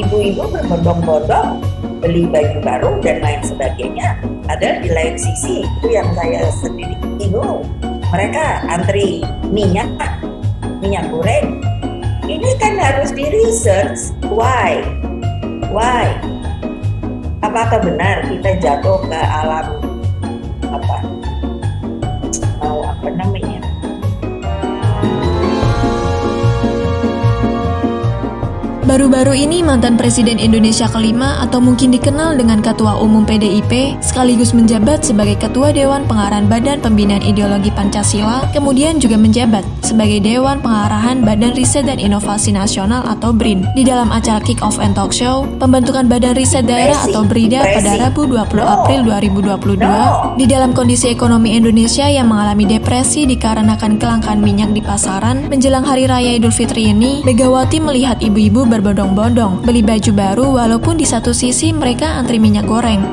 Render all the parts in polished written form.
ibu-ibu berbondong-bondong beli baju baru dan lain sebagainya. Padahal di lain sisi itu yang saya sendiri bingung, mereka antri minyak goreng. Ini kan harus di research. Why? Apakah benar kita jatuh ke alam apa namanya? Baru-baru ini mantan Presiden Indonesia kelima atau mungkin dikenal dengan Ketua Umum PDIP sekaligus menjabat sebagai Ketua Dewan Pengarahan Badan Pembinaan Ideologi Pancasila, kemudian juga menjabat sebagai Dewan Pengarahan Badan Riset dan Inovasi Nasional atau BRIN. Di dalam acara Kick Off and Talk Show, pembentukan Badan Riset Daerah atau BRIDA pada Rabu 20 April 2022, di dalam kondisi ekonomi Indonesia yang mengalami depresi dikarenakan kelangkaan minyak di pasaran, menjelang Hari Raya Idul Fitri ini, Megawati melihat ibu-ibu berbondong-bondong beli baju baru walaupun di satu sisi mereka antri minyak goreng.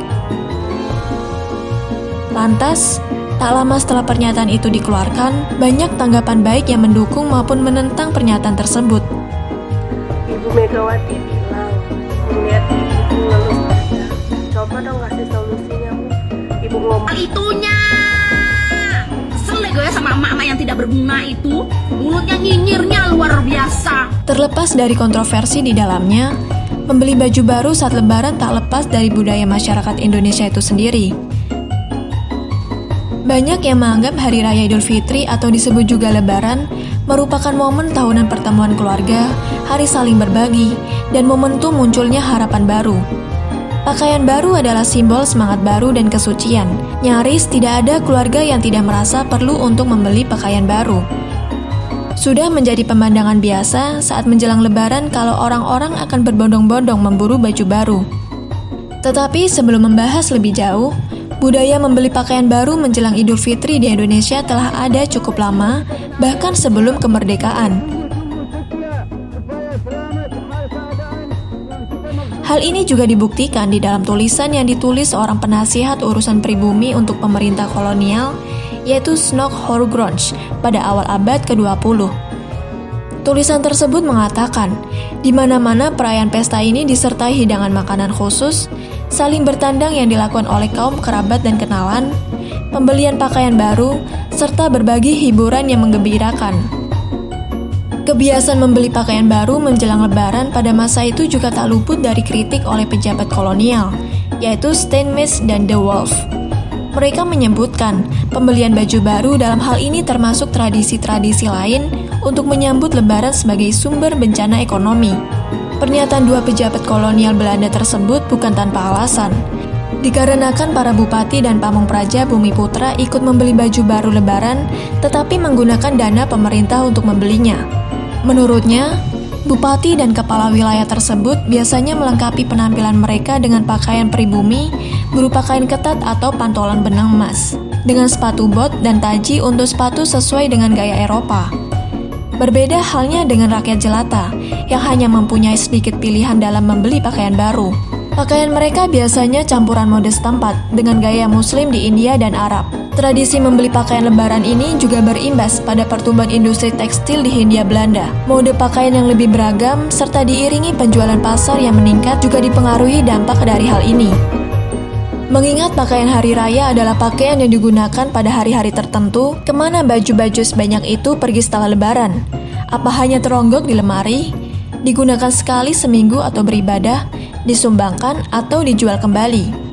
Lantas, tak lama setelah pernyataan itu dikeluarkan, banyak tanggapan baik yang mendukung maupun menentang pernyataan tersebut. Ibu Megawati bilang, melihat ibu ngeluh saja. Coba dong kasih solusinya, Bu. Ibu ngomong itunya. Selek gue sama emak-emak yang tidak berguna itu. Mulutnya nyinyirnya luar biasa. Terlepas dari kontroversi di dalamnya, membeli baju baru saat lebaran tak lepas dari budaya masyarakat Indonesia itu sendiri. Banyak yang menganggap Hari Raya Idul Fitri atau disebut juga Lebaran merupakan momen tahunan pertemuan keluarga, hari saling berbagi, dan momentum munculnya harapan baru. Pakaian baru adalah simbol semangat baru dan kesucian. Nyaris tidak ada keluarga yang tidak merasa perlu untuk membeli pakaian baru. Sudah menjadi pemandangan biasa saat menjelang Lebaran kalau orang-orang akan berbondong-bondong memburu baju baru. Tetapi sebelum membahas lebih jauh, budaya membeli pakaian baru menjelang Idul Fitri di Indonesia telah ada cukup lama, bahkan sebelum kemerdekaan. Hal ini juga dibuktikan di dalam tulisan yang ditulis seorang penasihat urusan pribumi untuk pemerintah kolonial, yaitu Snoek Horgronje pada awal abad ke-20. Tulisan tersebut mengatakan, di mana-mana perayaan pesta ini disertai hidangan makanan khusus, saling bertandang yang dilakukan oleh kaum kerabat dan kenalan, pembelian pakaian baru, serta berbagi hiburan yang menggembirakan. Kebiasaan membeli pakaian baru menjelang Lebaran pada masa itu juga tak luput dari kritik oleh pejabat kolonial, yaitu Steinmetz dan De Wolf. Mereka menyebutkan pembelian baju baru dalam hal ini termasuk tradisi-tradisi lain untuk menyambut Lebaran sebagai sumber bencana ekonomi. Pernyataan dua pejabat kolonial Belanda tersebut bukan tanpa alasan. Dikarenakan para bupati dan pamong praja Bumi Putra ikut membeli baju baru Lebaran, tetapi menggunakan dana pemerintah untuk membelinya. Menurutnya, bupati dan kepala wilayah tersebut biasanya melengkapi penampilan mereka dengan pakaian pribumi berupa kain ketat atau pantolan benang emas, dengan sepatu bot dan taji untuk sepatu sesuai dengan gaya Eropa. Berbeda halnya dengan rakyat jelata, yang hanya mempunyai sedikit pilihan dalam membeli pakaian baru. Pakaian mereka biasanya campuran mode setempat dengan gaya Muslim di India dan Arab. Tradisi membeli pakaian Lebaran ini juga berimbas pada pertumbuhan industri tekstil di Hindia Belanda. Mode pakaian yang lebih beragam serta diiringi penjualan pasar yang meningkat juga dipengaruhi dampak dari hal ini. Mengingat pakaian hari raya adalah pakaian yang digunakan pada hari-hari tertentu, kemana baju-baju sebanyak itu pergi setelah Lebaran? Apa hanya teronggok di lemari? Digunakan sekali seminggu atau beribadah, disumbangkan atau dijual kembali?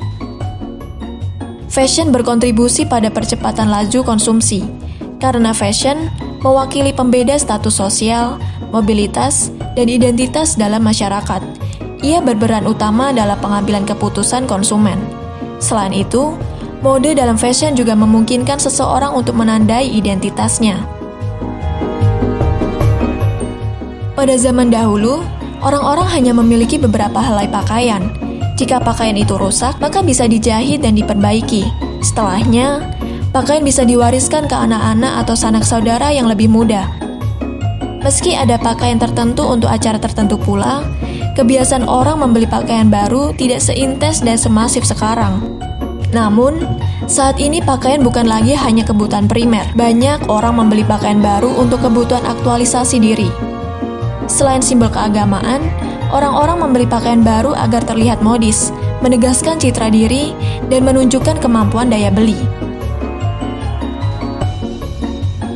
Fashion berkontribusi pada percepatan laju konsumsi, karena fashion mewakili pembeda status sosial, mobilitas, dan identitas dalam masyarakat. Ia berperan utama dalam pengambilan keputusan konsumen. Selain itu, mode dalam fashion juga memungkinkan seseorang untuk menandai identitasnya. Pada zaman dahulu, orang-orang hanya memiliki beberapa helai pakaian. Jika pakaian itu rusak, maka bisa dijahit dan diperbaiki. Setelahnya, pakaian bisa diwariskan ke anak-anak atau sanak saudara yang lebih muda. Meski ada pakaian tertentu untuk acara tertentu pula, kebiasaan orang membeli pakaian baru tidak seintens dan semasif sekarang. Namun, saat ini pakaian bukan lagi hanya kebutuhan primer. Banyak orang membeli pakaian baru untuk kebutuhan aktualisasi diri. Selain simbol keagamaan, orang-orang membeli pakaian baru agar terlihat modis, menegaskan citra diri, dan menunjukkan kemampuan daya beli.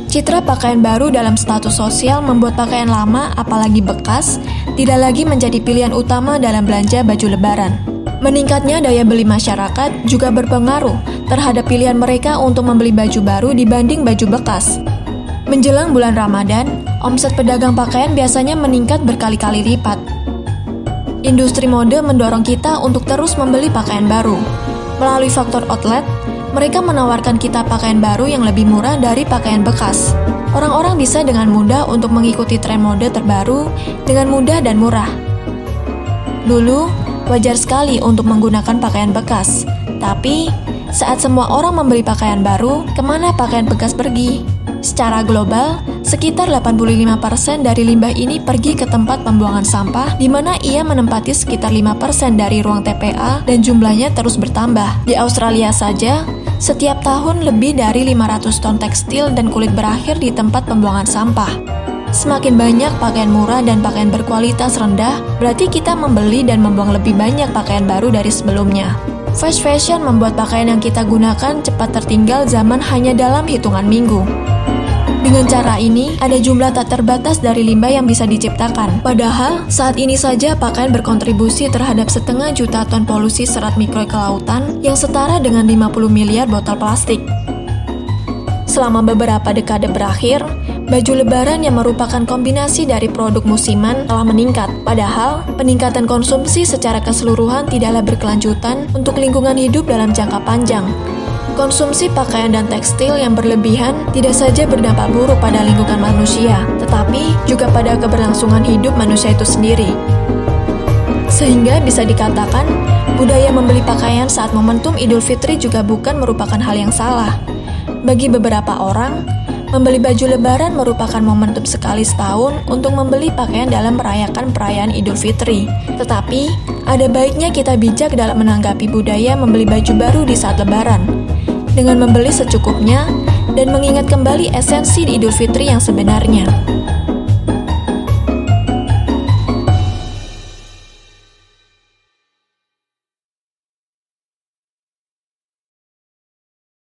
Citra pakaian baru dalam status sosial membuat pakaian lama, apalagi bekas, tidak lagi menjadi pilihan utama dalam belanja baju lebaran. Meningkatnya daya beli masyarakat juga berpengaruh terhadap pilihan mereka untuk membeli baju baru dibanding baju bekas. Menjelang bulan Ramadan, omset pedagang pakaian biasanya meningkat berkali-kali lipat. Industri mode mendorong kita untuk terus membeli pakaian baru. Melalui faktor outlet, mereka menawarkan kita pakaian baru yang lebih murah dari pakaian bekas. Orang-orang bisa dengan mudah untuk mengikuti tren mode terbaru dengan mudah dan murah. Dulu, wajar sekali untuk menggunakan pakaian bekas. Tapi, saat semua orang membeli pakaian baru, kemana pakaian bekas pergi? Secara global, sekitar 85% dari limbah ini pergi ke tempat pembuangan sampah, di mana ia menempati sekitar 5% dari ruang TPA dan jumlahnya terus bertambah. Di Australia saja, setiap tahun lebih dari 500 ton tekstil dan kulit berakhir di tempat pembuangan sampah. Semakin banyak pakaian murah dan pakaian berkualitas rendah, berarti kita membeli dan membuang lebih banyak pakaian baru dari sebelumnya. Fast fashion membuat pakaian yang kita gunakan cepat tertinggal zaman hanya dalam hitungan minggu. Dengan cara ini, ada jumlah tak terbatas dari limbah yang bisa diciptakan. Padahal, saat ini saja pakaian berkontribusi terhadap 0,5 juta ton polusi serat mikro ke lautan yang setara dengan 50 miliar botol plastik. Selama beberapa dekade berakhir, baju lebaran yang merupakan kombinasi dari produk musiman telah meningkat. Padahal, peningkatan konsumsi secara keseluruhan tidaklah berkelanjutan untuk lingkungan hidup dalam jangka panjang. Konsumsi pakaian dan tekstil yang berlebihan tidak saja berdampak buruk pada lingkungan manusia, tetapi juga pada keberlangsungan hidup manusia itu sendiri. Sehingga bisa dikatakan, budaya membeli pakaian saat momentum Idul Fitri juga bukan merupakan hal yang salah. Bagi beberapa orang, membeli baju lebaran merupakan momentum sekali setahun untuk membeli pakaian dalam merayakan perayaan Idul Fitri. Tetapi, ada baiknya kita bijak dalam menanggapi budaya membeli baju baru di saat lebaran, dengan membeli secukupnya dan mengingat kembali esensi di Idul Fitri yang sebenarnya.